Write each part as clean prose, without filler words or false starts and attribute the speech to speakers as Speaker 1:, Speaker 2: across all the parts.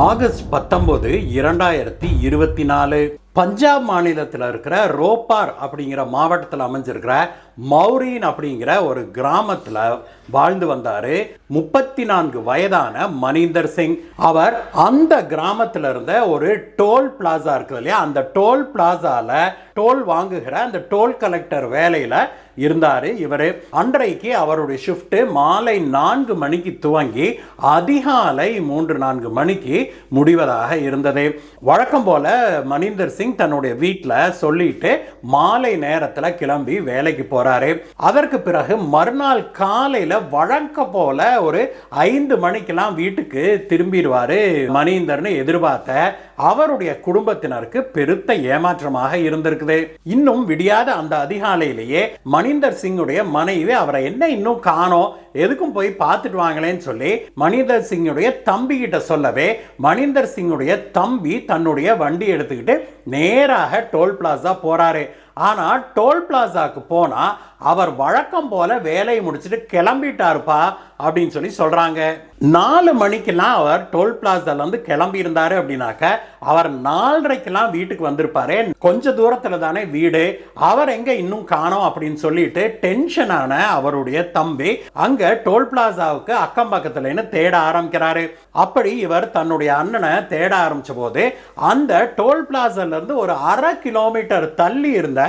Speaker 1: August 19, 2024 Punjab மாநிலத்தில் இருக்கிற ரோப்பார் அப்படிங்கிற மாவட்டத்தில் அமைஞ்சிருக்கிற மௌரீன் அப்படிங்கிற ஒரு கிராமத்தில் வாழ்ந்து வந்தாரு 34 வயதான மணிந்தர் சிங். அவர் அந்த கிராமத்தில் இருந்த ஒரு டோல் பிளாசா இருக்குது இல்லையா, அந்த டோல் பிளாசால டோல் வாங்குகிற அந்த டோல் கலெக்டர் வேலையில் இருந்தார். இவர் அன்றைக்கு அவருடைய ஷிஃப்ட் மாலை 4 மணிக்கு துவங்கி அதிகாலை 3-4 மணிக்கு முடிவதாக இருந்தது. வழக்கம் போல மணிந்தர் சிங் தன்னுடைய வீட்டில் சொல்லிட்டு மாலை நேரத்தில் கிளம்பி வேலைக்கு போறாரு. அதற்கு பிறகு மறுநாள் காலையில் வழக்கம் போல ஒரு 5 மணிக்கெல்லாம் வீட்டுக்கு திரும்பிடுவாரு. மணிந்தர்னு எதிர்பார்த்த அவருடைய குடும்பத்தினருக்கு பெருத்த ஏமாற்றமாக இருந்திருக்குது. இன்னும் விடியாத அந்த அதிகாலையிலேயே மணிந்தர் சிங்குடைய மனைவி அவரை என்ன இன்னும் காணோம், எதுக்கும் போய் பார்த்துட்டு வாங்களேன்னு சொல்லி மணிந்தர் சிங்குடைய தம்பி கிட்ட சொல்லவே மணிந்தர் சிங்குடைய தம்பி தன்னுடைய வண்டி எடுத்துக்கிட்டு நேராக டோல் பிளாசா போறாரு. ஆனா டோல் பிளாசாக்கு போனா அவர் வழக்கம் போல வேலையை முடிச்சுட்டு கிளம்பிட்டாருப்பா அப்படின்னு சொல்லி சொல்றாங்க. 4 மணிக்கெல்லாம் அவர் டோல் பிளாசால இருந்து கிளம்பி இருந்தாரு அப்படின்னாக்க அவர் 4:30க்கெல்லாம் வீட்டுக்கு வந்திருப்பாரு. கொஞ்ச தூரத்துல தானே வீடு, அவர் எங்க இன்னும் காணோம் அப்படின்னு சொல்லிட்டு டென்ஷனான அவருடைய தம்பி அங்க டோல் பிளாசாவுக்கு அக்கம் பக்கத்துலன்னு தேட ஆரம்பிக்கிறாரு. அப்படி இவர் தன்னுடைய அண்ணனை தேட ஆரம்பிச்ச போது அந்த டோல் பிளாசால இருந்து ஒரு 1/2 கிலோமீட்டர் தள்ளி இருந்த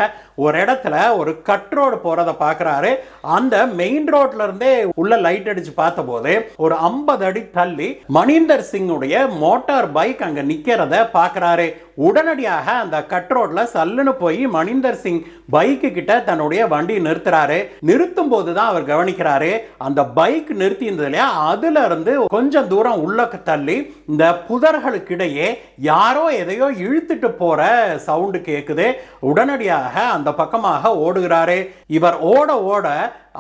Speaker 1: ஒரு இடத்துல ஒரு கட் ரோடு போறத பாக்குறாரு. அந்த மெயின் ரோட்ல இருந்தே உள்ள லைட் அடிச்சு பார்த்த போது ஒரு 50 அடி தள்ளி மணிந்தர் சிங்குடைய மோட்டார் பைக் அங்க நிக்கிறத பாக்குறாரு. உடனடியாக அந்த கட் ரோட்ல சல்லுன்னு போய் மணிந்தர் சிங் பைக்கு கிட்ட தன்னுடைய வண்டி நிறுத்துறாரு. நிறுத்தும் போதுதான் அவர் கவனிக்கிறாரு, அந்த பைக் நிறுத்தி இருந்தது இல்லையா, அதுல இருந்து கொஞ்சம் தூரம் உள்ள தள்ளி இந்த புதர்களுக்கிடையே யாரோ எதையோ இழுத்துட்டு போற சவுண்டு கேக்குது. உடனடியாக அந்த பக்கமாக ஓடுகிறாரு. இவர் ஓட ஓட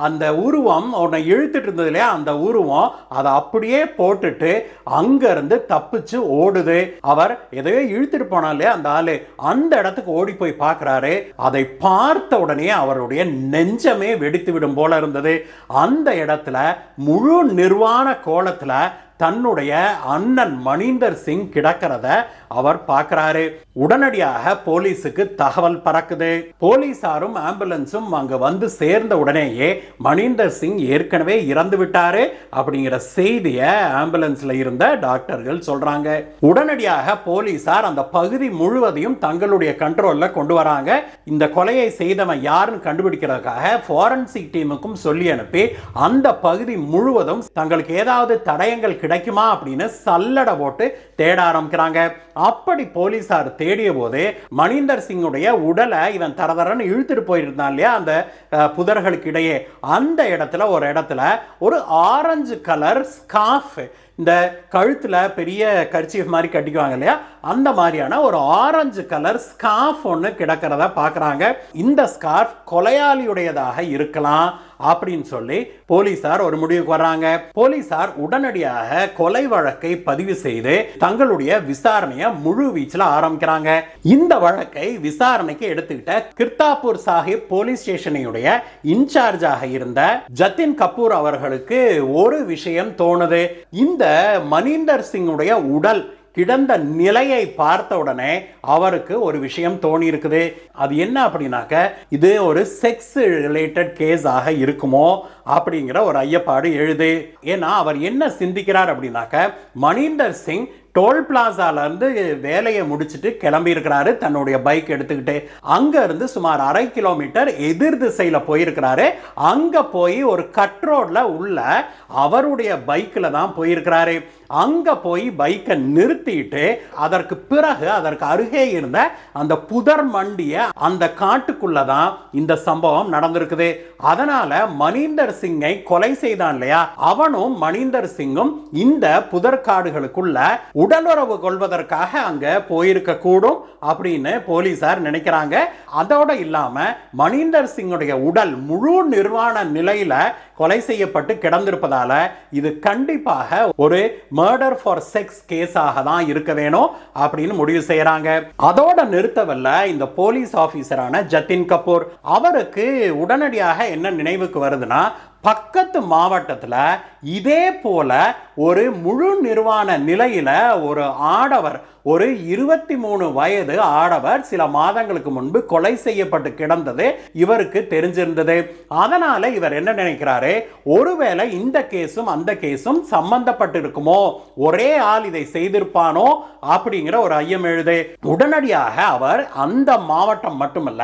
Speaker 1: அந்த உருவம் உன்னை இழுத்துட்டு இருந்தது இல்லையா, அந்த உருவம் அதை அப்படியே போட்டுட்டு அங்க இருந்து தப்பிச்சு ஓடுது. அவர் எதையோ இழுத்துட்டு போனா இல்லையா அந்த ஆளு, அந்த இடத்துக்கு ஓடி போய் பார்க்கிறாரு. அதை பார்த்த உடனே அவருடைய நெஞ்சமே வெடித்து விடும் போல இருந்தது. அந்த இடத்துல முழு நிர்வாண கோலத்துல தன்னுடைய அண்ணன் மணிந்தர் சிங் கிடக்கிறத அவர் பார்க்கிறாரு. உடனடியாக போலீஸுக்கு தகவல் பறக்குது. போலீசாரும் ஆம்புலன்ஸும் அங்க வந்து சேர்ந்த உடனேயே மணிந்தர் சிங் ஏற்கனவே இறந்து விட்டாரு அப்படிங்கிற செய்தியை ஆம்புலன்ஸ்ல இருந்த டாக்டர்கள் சொல்றாங்க. உடனடியாக போலீசார் அந்த பகுதி முழுவதையும் தங்களுடைய கண்ட்ரோல்ல கொண்டு வராங்க. இந்த கொலையை செய்தவன் யாருன்னு கண்டுபிடிக்கிறதுக்காக ஃபாரன்சிக் டீமுக்கும் சொல்லி அனுப்பி அந்த பகுதி முழுவதும் தங்களுக்கு ஏதாவது தடயங்கள் கிடைக்குமா அப்படின்னு சல்லட போட்டு தேட ஆரம்பிக்கிறாங்க. அப்படி போலீசார் தேடிய போது மணிந்தர் சிங்குடைய உடலை இவன் தரதரன்னு இழுத்துட்டு போயிருந்தான் இல்லையா அந்த புதர்களுக்கு இடையே, அந்த இடத்துல ஒரு இடத்துல ஒரு ஆரஞ்சு கலர் ஸ்கார்ஃப், இந்த கழுத்துல பெரிய கர்ச்சீஃப் மாதிரி கட்டிக்குவாங்க இல்லையா, அந்த மாதிரியான ஒரு ஆரஞ்சு கலர் ஸ்கார்ஃப் ஒன்று கிடக்கிறத பார்க்குறாங்க. இந்த ஸ்கார்ஃப் கொலையாளியுடையதாக இருக்கலாம் அப்படின்னு சொல்லி போலீசார் ஒரு முடிவுக்கு வர்றாங்க. போலீசார் உடனடியாக கொலை வழக்கை பதிவு செய்து தங்களுடைய விசாரணையை முழு வீச்சில் ஆரம்பிக்கிறாங்க. இந்த வழக்கை விசாரணைக்கு எடுத்துக்கிட்ட கிர்தாப்பூர் சாஹிப் போலீஸ் ஸ்டேஷனுடைய இன்சார்ஜாக இருந்த ஜத்தின் கபூர் அவர்களுக்கு ஒரு விஷயம் தோணுது. இந்த மணிந்தர் சிங்குடைய உடல் கிடந்த நிலையை பார்த்த உடனே அவருக்கு ஒரு விஷயம் தோணி இருக்குது. அது என்ன அப்படின்னாக்க இது ஒரு செக்ஸ் ரிலேட்டட் கேஸ் ஆக இருக்குமோ அப்படிங்கிற ஒரு ஐயப்பாடு எழுது. ஏன்னா அவர் என்ன சிந்திக்கிறார் அப்படின்னாக்க மணிந்தர் சிங் டோல் பிளாசால இருந்து வேலையை முடிச்சுட்டு கிளம்பி இருக்கிறாரு தன்னுடைய பைக் எடுத்துக்கிட்டு. அங்க இருந்து சுமார் 1/2 கிலோமீட்டர் எதிர் திசையில போயிருக்கிறாரு. அங்க போய் ஒரு கட் ரோட்ல உள்ள அவருடைய பைக்ல தான் போயிருக்கிறாரு. அங்க போய் பைக்கை நிறுத்திட்டு அதற்கு பிறகு அதற்கு அருகே இருந்த அந்த புதர் மண்டிய அந்த காட்டுக்குள்ளதான் இந்த சம்பவம் நடந்திருக்குது. அதனால மணிந்தர் சிங்கை கொலை செய்தான் இல்லையா, அவனும் மணிந்தர் சிங்கும் இந்த புதர் காடுகளுக்குள்ள உடலுறவு கொள்வதற்காக அங்க போயிருக்க கூடும் அப்படின்னு போலீசார் நினைக்கிறாங்க. அதோட இல்லாம மணிந்தர் சிங்குடைய உடல் முழு நிர்வாண நிலையில கொலை செய்யப்பட்டு கிடந்திருப்பதால இது கண்டிப்பாக ஒரு மர்டர் ஃபார் செக்ஸ் கேஸாக தான் இருக்க வேணும் அப்படின்னு முடிவு செய்யறாங்க. அதோட நிறுத்தவல்ல இந்த போலீஸ் ஆபீசரான ஜத்தின் கபூர், அவருக்கு உடனடியாக என்ன நினைவுக்கு வருதுன்னா பக்கத்து மாவட்டத்தில் இதே போல ஒரு முழு நிர்வாண நிலையில ஒரு ஆடவர், ஒரு 23 வயது ஆடவர் சில மாதங்களுக்கு முன்பு கொலை செய்யப்பட்டு கிடந்தது இவருக்கு தெரிஞ்சிருந்தது. அதனால இவர் என்ன நினைக்கிறாரு, ஒருவேளை இந்த கேஸும் அந்த கேஸும் சம்பந்தப்பட்டு இருக்குமோ, ஒரே ஆள் இதை செய்திருப்பானோ அப்படிங்கிற ஒரு ஐயம் எழுது. உடனடியாக அவர் அந்த மாவட்டம் மட்டுமல்ல,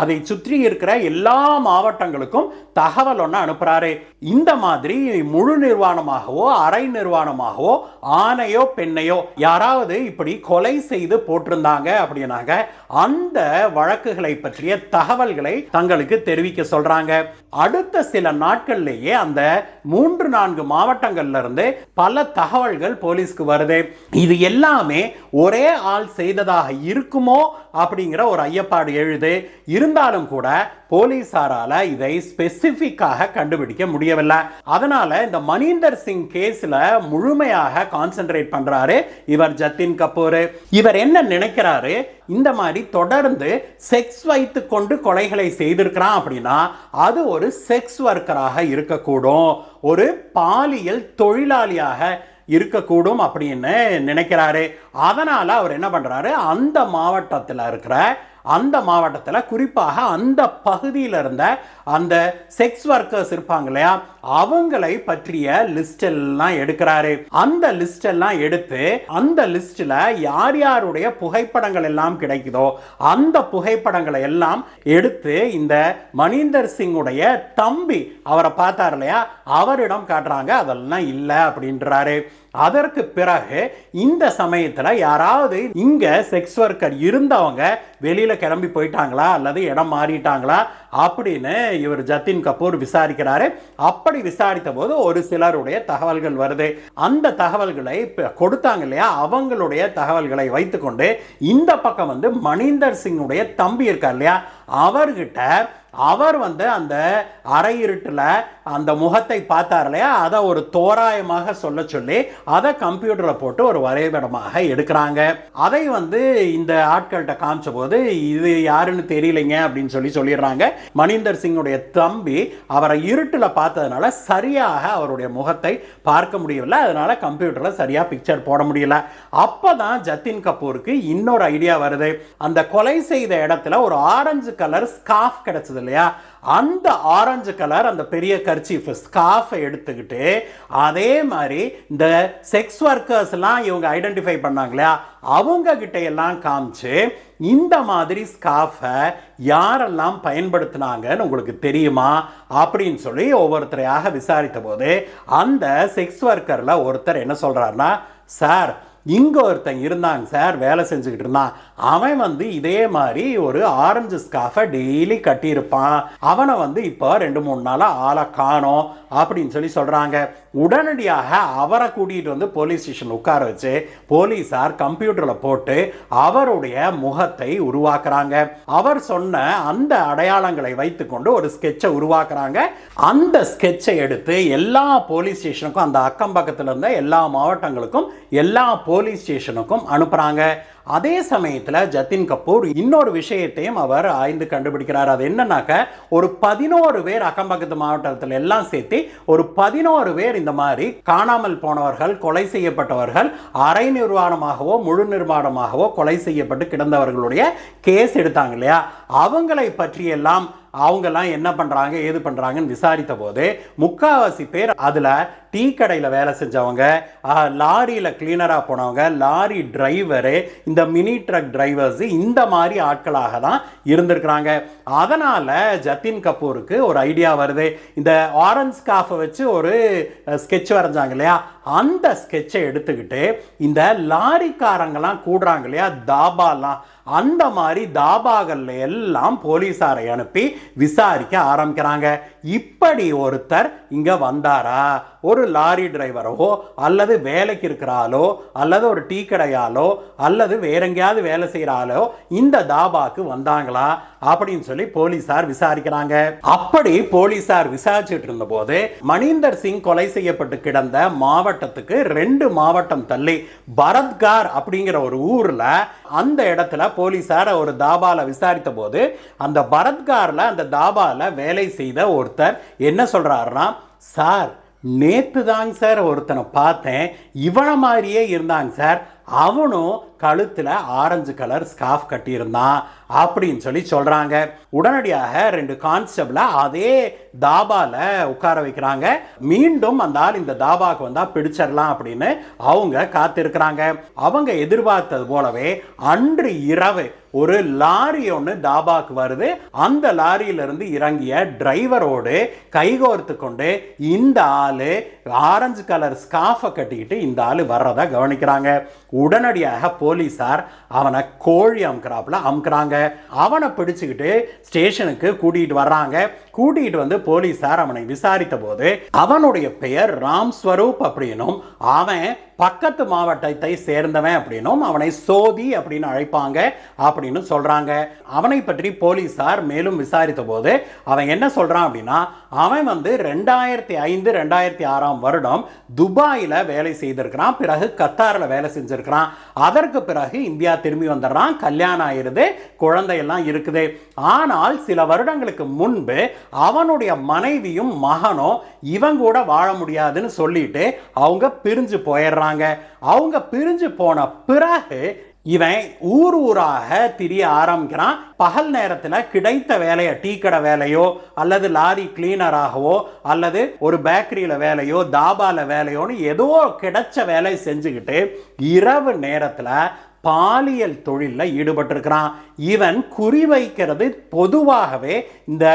Speaker 1: அதை சுற்றி இருக்கிற எல்லா மாவட்டங்களுக்கும் தகவல் ஒன்று அனுப்புறாரு. இந்த மாதிரி முழு நிர்வாணமாகவோ அரை நிர்வாணமாகவோ ஆணையோ பெண்ணையோ யாராவது இப்படி கொலை செய்து போட்டிருந்தாங்க அப்படின்னாங்க அந்த வழக்குகளை பற்றிய தகவல்களை தங்களுக்கு தெரிவிக்க சொல்றாங்க. அடுத்த சில நாட்கள்லேயே அந்த 3-4 மாவட்டங்கள்ல இருந்து பல தகவல்கள் போலீஸ்க்கு வருது. இது எல்லாமே ஒரே ஆள் செய்ததாக இருக்குமோ அப்படிங்கிற ஒரு ஐயப்பாடு எழுது. இருந்தாலும் கூட போலீசாரால இதை ஸ்பெசிபிக்காக கண்டுபிடிக்க முடியவில்லை. அதனால இந்த மணீந்தர் சிங் கேஸ்ல முழுமையாக கான்சென்ட்ரேட் பண்றாரு இவர் ஜத்தின் கபூர். இவர் என்ன நினைக்கிறாரு, இந்த மாதிரி தொடர்ந்து செக்ஸ் வைத்து கொண்டு கொலைகளை செய்திருக்கிறான் அப்படின்னா அது ஒரு செக்ஸ் ஒர்க்கராக இருக்கக்கூடும், ஒரு பாலியல் தொழிலாளியாக இருக்கக்கூடும் அப்படின்னு நினைக்கிறாரு. அதனால அவர் என்ன பண்றாரு, அந்த மாவட்டத்தில் இருக்கிற அந்த மாவட்டத்தில் குறிப்பாக அந்த பகுதியில் இருந்த அந்த செக்ஸ் ஒர்க்கர்ஸ் இருப்பாங்க இல்லையா, அவங்களை பற்றிய லிஸ்ட் எல்லாம் எடுக்கிறாரு. அந்த லிஸ்ட் எல்லாம் எடுத்து அந்த லிஸ்ட்ல யார் யாருடைய புகைப்படங்கள் எல்லாம் கிடைக்குதோ அந்த புகைப்படங்களை எல்லாம் எடுத்து இந்த மணீந்தர் சிங்குடைய தம்பி அவரை பார்த்தார் இல்லையா, அவரிடம் காட்டுறாங்க. அதெல்லாம் இல்லை அப்படின்றாரு. அதற்கு பிறகு இந்த சமயத்தில் யாராவது இங்க செக்ஸ் ஒர்க்கர் இருந்தவங்க வெளியில கிளம்பி போயிட்டாங்களா அல்லது இடம் மாறிட்டாங்களா அப்படின்னு இவர் ஜத்தின் கபூர் விசாரிக்கிறாரு. அப்படி விசாரித்த போது ஒரு சிலருடைய தகவல்கள் வருது. அந்த தகவல்களை கொடுத்தாங்க இல்லையா, அவங்களுடைய தகவல்களை வைத்துக்கொண்டு இந்த பக்கம் வந்து மணீந்தர் சிங்குடைய தம்பி இருக்கார் இல்லையா, அவர்கிட்ட அவர் வந்து அந்த அரை இருட்டில் அந்த முகத்தை பார்த்தார் இல்லையா, அதை ஒரு தோராயமாக சொல்ல சொல்லி அதை கம்ப்யூட்டரில் போட்டு ஒரு வரைபடமாக எடுக்கிறாங்க. அதை வந்து இந்த ஆட்கள்கிட்ட காமிச்ச போது இது யாருன்னு தெரியலைங்க அப்படின்னு சொல்லிடுறாங்க. மணீந்தர் சிங்குடைய தம்பி அவரை இருட்டில் பார்த்ததுனால சரியாக அவருடைய முகத்தை பார்க்க முடியவில்லை, அதனால கம்ப்யூட்டரில் சரியாக பிக்சர் போட முடியல. அப்போதான் ஜத்தின் கபூருக்கு இன்னொரு ஐடியா வருது. அந்த கொலை செய்த இடத்துல ஒரு ஆரஞ்சு கலர் ஸ்கார்ஃப் கிடைச்சது இல்லையா, அந்த ஆரஞ்சு கலர் அந்த பெரிய கர்ச்சீஃப் ஸ்கார்ஃபை எடுத்துக்கிட்டு அதே மாதிரி இந்த செக்ஸ் ஒர்க்கர்ஸ் எல்லாம் இவங்க ஐடென்டிஃபை பண்ணாங்க இல்லையா, அவங்க கிட்ட எல்லாம் காமிச்சு இந்த மாதிரி ஸ்கார்ஃபை யாரெல்லாம் பயன்படுத்தினாங்கன்னு உங்களுக்கு தெரியுமா அப்படின்னு சொல்லி ஒவ்வொருத்தரையாக விசாரித்த போது அந்த செக்ஸ் ஒர்க்கர்ல ஒருத்தர் என்ன சொல்றாருன்னா, சார் இங்க ஒருத்தன் இருந்தாங்க சார், வேலை செஞ்சுக்கிட்டு இருந்தான், அவன் வந்து இதே மாதிரி ஒரு ஆரஞ்சு ஸ்கார்ஃபை டெய்லி கட்டியிருப்பான், அவனை வந்து இப்போ 2-3 நாளா ஆளை காணோம் அப்படின்னு சொல்றாங்க. உடனடியாக அவரை கூட்டிகிட்டு வந்து போலீஸ் ஸ்டேஷன் உட்கார வச்சு போலீஸார் கம்ப்யூட்டரில் போட்டு அவருடைய முகத்தை உருவாக்குறாங்க. அவர் சொன்ன அந்த அடையாளங்களை வைத்துக்கொண்டு ஒரு ஸ்கெட்சை உருவாக்குறாங்க. அந்த ஸ்கெட்சை எடுத்து எல்லா போலீஸ் ஸ்டேஷனுக்கும், அந்த அக்கம் பக்கத்தில் இருந்த எல்லா மாவட்டங்களுக்கும் எல்லா போலீஸ் ஸ்டேஷனுக்கும் அனுப்புகிறாங்க. அதே சமயத்தில் ஜத்தின் கபூர் இன்னொரு விஷயத்தையும் அவர் ஆய்ந்து கண்டுபிடிக்கிறார். அது என்னன்னாக்க, ஒரு 11 பேர் அக்கம்பக்கத்து மாவட்டத்தில் எல்லாம் சேர்த்து ஒரு 11 பேர் இந்த மாதிரி காணாமல் போனவர்கள், கொலை செய்யப்பட்டவர்கள், அரை நிர்வாணமாகவோ முழு நிர்வாணமாகவோ கொலை செய்யப்பட்டு கிடந்தவர்களுடைய கேஸ் எடுத்தாங்க இல்லையா, அவங்களை பற்றியெல்லாம் அவங்கெல்லாம் என்ன பண்றாங்க ஏது பண்றாங்கன்னு விசாரித்த போது முக்காவாசி பேர் அதுல டீ கடையில் வேலை செஞ்சவங்க, லாரியில் கிளீனராக போனவங்க, லாரி டிரைவரு, இந்த மினி ட்ரக் டிரைவர்ஸ், இந்த மாதிரி ஆட்களாக தான் இருந்திருக்கிறாங்க. அதனால ஜத்தின் கபூருக்கு ஒரு ஐடியா வருது. இந்த ஆரஞ்ச் ஸ்கார்ஃபை வச்சு ஒரு ஸ்கெட்ச் வரைஞ்சாங்க இல்லையா, அந்த ஸ்கெட்சை எடுத்துக்கிட்டு இந்த லாரிக்காரங்கெல்லாம் கூடுறாங்க இல்லையா, தாபாலாம், அந்த மாதிரி தாபாகள்ல எல்லாம் போலீசாரை அனுப்பி விசாரிக்க ஆரம்பிக்கிறாங்க. இப்படி ஒருத்தர் இங்க வந்தாரா, ஒரு லாரி டிரைவரோ அல்லது வேலைக்கு இருக்கிறாலோ அல்லது ஒரு டீ கடையாலோ அல்லது வேற எங்கேயாவது வேலை செய்யறாலோ இந்த தாபாக்கு வந்தாங்களா அப்படின்னு சொல்லி போலீசார் விசாரிக்கிறாங்க. அப்படி போலீசார் விசாரிச்சுட்டு இருந்த போது மணீந்தர் சிங் கொலை செய்யப்பட்டு கிடந்த மாவட்ட மாவட்டத்துக்கு 2 மாவட்டம் தள்ளி பரத்கார் அப்படிங்கிற ஒரு ஊர்ல அந்த இடத்துல போலீசார் ஒரு தாபால விசாரித்த போது அந்த பரத்கார்ல அந்த தாபால வேலை செய்த ஒருத்தர் என்ன சொல்றாருன்னா, சார் நேத்து தாங்க சார் ஒருத்தனை பார்த்தேன், இவனை மாதிரியே இருந்தாங்க சார், அவனும் கழுத்துல ஆரஞ்சு கலர் ஸ்கார்ஃப் கட்டியிருந்தான் அப்படின்னு சொல்லி சொல்றாங்க. உடனடியாக 2 கான்ஸ்டபிள அதே தாபால உட்கார வைக்கிறாங்க. மீண்டும் அந்த ஆள் இந்த தாபாக்கு வந்தா பிடிச்சிடலாம் அப்படின்னு அவங்க காத்திருக்கிறாங்க. அவங்க எதிர்பார்த்தது போலவே அன்று இரவு ஒரு லாரி ஒன்று தாபாக்கு வருது. அந்த லாரியிலிருந்து இறங்கிய டிரைவரோடு கைகோர்த்து கொண்டு இந்த ஆளு ஆரஞ்சு கலர் ஸ்கார்ஃபை கட்டிக்கிட்டு இந்த ஆளு வர்றதை கவனிக்கிறாங்க. உடனடியாக போலீசார் அவனை கோழி அமுக்குறாங்க. அவனை பிடிச்சுக்கிட்டு ஸ்டேஷனுக்கு கூட்டிகிட்டு வர்றாங்க. கூட்டிகிட்டு வந்து போலீசார் அவனை விசாரித்த போது அவனுடைய பெயர் ராம் ஸ்வரூப் அப்படின்னும் அவன் பக்கத்து மாவட்டத்தை சேர்ந்தவன் அப்படின்னும் அவனை சோதி அப்படின்னு அழைப்பாங்க அப்படின்னு சொல்றாங்க. அவனை பற்றி போலீசார் மேலும் விசாரித்த போது அவன் என்ன சொல்றான் அப்படின்னா, அவன் வந்து 2005-2006 வருடம் துபாயில வேலை செய்திருக்கிறான், பிறகு கத்தார்ல வேலை செஞ்சிருக்கிறான், அதற்கு பிறகு இந்தியா திரும்பி வந்துடுறான், கல்யாணம் ஆயிருது, குழந்தையெல்லாம் இருக்குது. ஆனால் சில வருடங்களுக்கு முன்பு அவனுடைய மனைவியும் மகனும் இவன் கூட வாழ முடியாதுன்னு சொல்லிட்டு அவங்க பிரிஞ்சு போயிடுறாங்க. அவங்க பிரிஞ்சு போன பிறகு இவன் ஊராக திரிய ஆரம்பிக்கிறான். பகல் நேரத்தில் கிடைத்த வேலையை, டீ கடை வேலையோ அல்லது லாரி கிளீனராகவோ அல்லது ஒரு பேக்கரியில வேலையோ தாபால வேலையோன்னு ஏதோ கிடைச்ச வேலை செஞ்சுக்கிட்டு இரவு நேரத்தில் பாலியல் தொழிலில் ஈடுபட்டிருக்கிறான். இவன் குறிவைக்கிறது பொதுவாகவே இந்த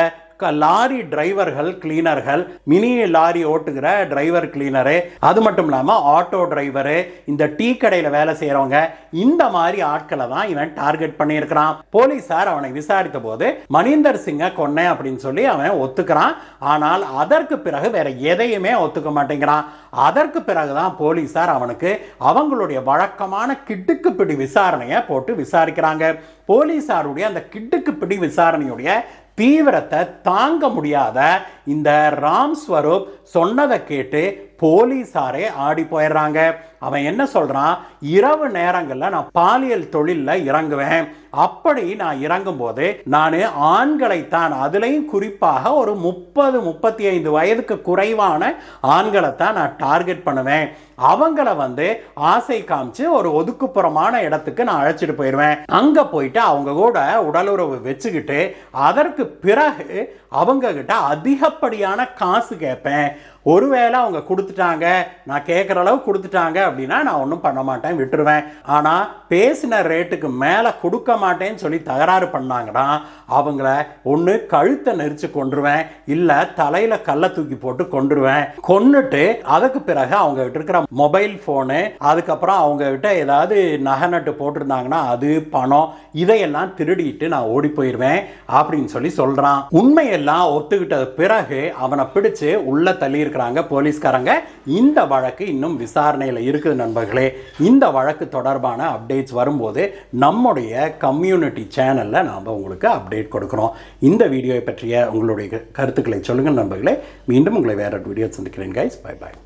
Speaker 1: லாரி டிரைவர்கள், கிளீனர்கள், மினி லாரி ஓட்டுகிற டிரைவர் கிளீனரு, அது மட்டும் இல்லாமல் ஆட்டோ டிரைவரு, இந்த டீ கடையில் வேலை செய்கிறவங்க, இந்த மாதிரி ஆட்களை தான் இவன் டார்கெட் பண்ணியிருக்கிறான். போலீசார் அவனை விசாரித்த போது மணிந்தர் சிங்கை கொன்னேன் அப்படின்னு சொல்லி அவன் ஒத்துக்கிறான். ஆனால் அதற்கு பிறகு வேற எதையுமே ஒத்துக்க மாட்டேங்கிறான். அதற்கு பிறகுதான் போலீசார் அவனுக்கு அவங்களுடைய வழக்கமான கிட்டுக்கு பிடி விசாரணையை போட்டு விசாரிக்கிறாங்க. போலீசாருடைய அந்த கிட்டுக்கு பிடி விசாரணையுடைய தீவிரத்தை தாங்க முடியாத இந்த ராம் ஸ்வரூப் சொன்னதை கேட்டு போலீசாரே ஆடி போயிடுறாங்க. அவன் என்ன சொல்றான், இரவு நேரங்களில் நான் பாலியல் தொழிலில் இறங்குவேன், அப்படி நான் இறங்கும் போது நான் ஆண்களைத்தான், அதுலேயும் குறிப்பாக ஒரு 30-35 வயதுக்கு குறைவான ஆண்களைத்தான் நான் டார்கெட் பண்ணுவேன், அவங்கள வந்து ஆசை காமிச்சு ஒரு ஒதுக்குப்புறமான இடத்துக்கு நான் அழைச்சிட்டு போயிடுவேன், அங்க போயிட்டு அவங்க கூட உடலுறவு வச்சுக்கிட்டு அதற்கு பிறகு அவங்க கிட்ட அதிகப்படியான காசு கேட்பேன். ஒருவேளை அவங்க கொடுத்துட்டாங்க, நான் கேட்குற அளவு கொடுத்துட்டாங்க அப்படின்னா நான் ஒன்றும் பண்ண மாட்டேன், விட்டுருவேன். ஆனால் பேசின ரேட்டுக்கு மேலே கொடுக்க மாட்டேன்னு சொல்லி தகராறு பண்ணாங்கன்னா அவங்கள ஒன்று கழுத்தை நெரிச்சு கொன்றுவேன், இல்லை தலையில் கல்லை தூக்கி போட்டு கொன்றுவேன். கொன்னுட்டு அதுக்கு பிறகு அவங்க கிட்ட இருக்கிற மொபைல் ஃபோனு, அதுக்கப்புறம் அவங்க கிட்ட ஏதாவது நகை நட்டு போட்டிருந்தாங்கன்னா அது, பணம், இதையெல்லாம் திருடிட்டு நான் ஓடி போயிடுவேன் அப்படின்னு சொல்லி சொல்கிறான். உண்மையெல்லாம் ஒத்துக்கிட்டது பிறகு அவனை பிடிச்சு உள்ள தள்ளி இருக்கிறாங்க போலீஸ்காரங்க. இந்த வழக்கு இன்னும் விசாரணையில் இருக்குது நண்பர்களே. இந்த வழக்கு தொடர்பான அப்டேட்ஸ் வரும்போது நம்முடைய கம்யூனிட்டி சேனல்ல நாம் உங்களுக்கு அப்டேட் கொடுக்கிறோம். இந்த வீடியோவை பற்றிய உங்களுடைய கருத்துக்களை சொல்லுங்கள் நண்பர்களே. மீண்டும் உங்களை வேற வீடியோ சந்திக்கிறேன் கைஸ். Bye bye.